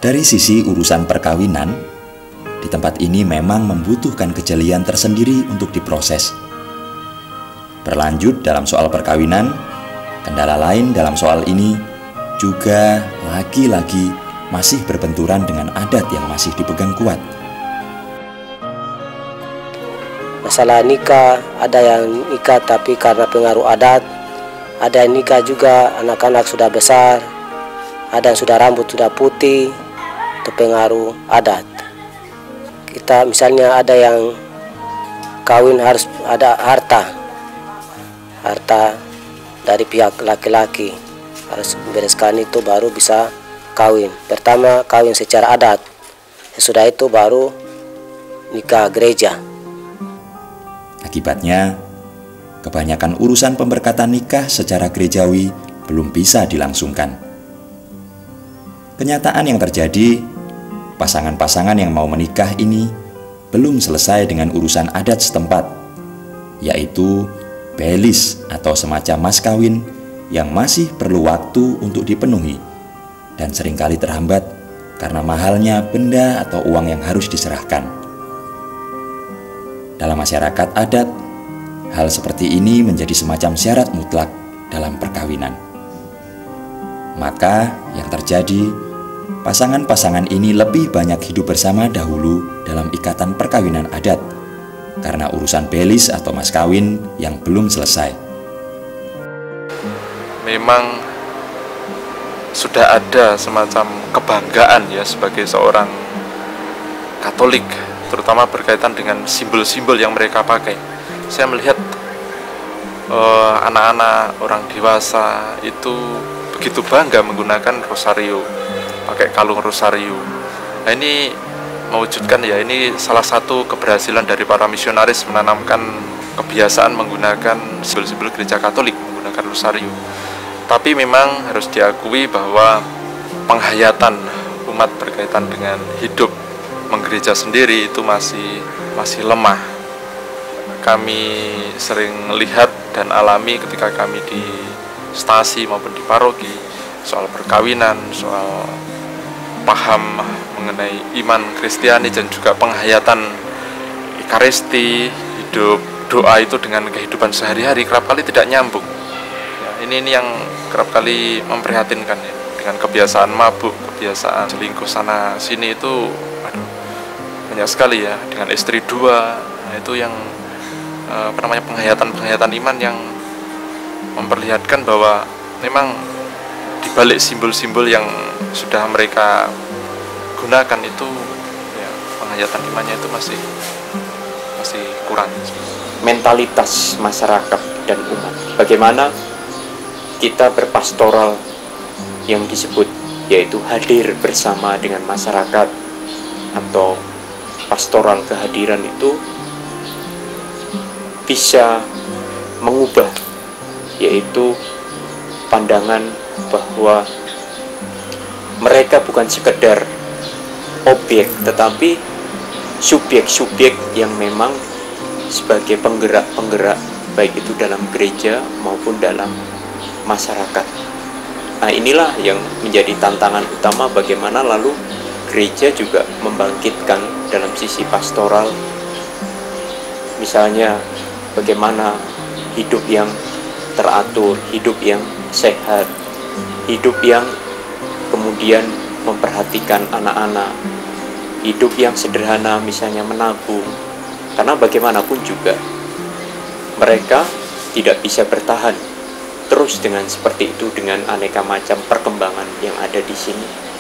Dari sisi urusan perkawinan, di tempat ini memang membutuhkan kejelian tersendiri untuk diproses. Berlanjut dalam soal perkawinan, kendala lain dalam soal ini juga lagi-lagi masih berbenturan dengan adat yang masih dipegang kuat. Masalah nikah, ada yang nikah tapi karena pengaruh adat, ada yang nikah juga anak-anak sudah besar, ada yang sudah rambut sudah putih, itu pengaruh adat. Kita misalnya ada yang kawin harus ada harta dari pihak laki-laki, harus bereskan itu baru bisa kawin. Pertama kawin secara adat, sesudah itu baru nikah gereja. Akibatnya, kebanyakan urusan pemberkatan nikah secara gerejawi belum bisa dilangsungkan. Kenyataan yang terjadi, pasangan-pasangan yang mau menikah ini belum selesai dengan urusan adat setempat, yaitu belis atau semacam mas kawin yang masih perlu waktu untuk dipenuhi dan seringkali terhambat karena mahalnya benda atau uang yang harus diserahkan. Dalam masyarakat adat, hal seperti ini menjadi semacam syarat mutlak dalam perkawinan. Maka yang terjadi, pasangan-pasangan ini lebih banyak hidup bersama dahulu dalam ikatan perkawinan adat karena urusan belis atau mas kawin yang belum selesai. Memang sudah ada semacam kebanggaan ya sebagai seorang Katolik, terutama berkaitan dengan simbol-simbol yang mereka pakai. Saya melihat anak-anak orang dewasa itu begitu bangga menggunakan rosario, pakai kalung rosario. Nah, ini mewujudkan ya, ini salah satu keberhasilan dari para misionaris menanamkan kebiasaan menggunakan simbol-simbol gereja Katolik, menggunakan rosario. Tapi memang harus diakui bahwa penghayatan umat berkaitan dengan hidup menggereja sendiri itu masih lemah. Kami sering lihat dan alami ketika kami di stasi maupun di paroki, soal perkawinan, soal paham mengenai iman Kristiani dan juga penghayatan Ekaristi, hidup doa itu dengan kehidupan sehari-hari kerap kali tidak nyambung. Ya, ini yang kerap kali memprihatinkan ya, dengan kebiasaan mabuk, kebiasaan selingkuh sana sini itu banyak sekali ya, dengan istri dua. Nah, itu yang penghayatan iman yang memperlihatkan bahwa memang dibalik simbol-simbol yang sudah mereka gunakan itu ya, penghayatan imannya itu masih kurang. Mentalitas masyarakat dan umat, bagaimana kita berpastoral yang disebut yaitu hadir bersama dengan masyarakat atau pastoral kehadiran itu bisa mengubah yaitu pandangan bahwa mereka bukan sekedar objek tetapi subjek-subjek yang memang sebagai penggerak-penggerak baik itu dalam gereja maupun dalam masyarakat. Nah, inilah yang menjadi tantangan utama, bagaimana lalu gereja juga membangkitkan dalam sisi pastoral, misalnya bagaimana hidup yang teratur, hidup yang sehat, hidup yang kemudian memperhatikan anak-anak, hidup yang sederhana misalnya menabung. Karena bagaimanapun juga mereka tidak bisa bertahan terus dengan seperti itu dengan aneka macam perkembangan yang ada di sini.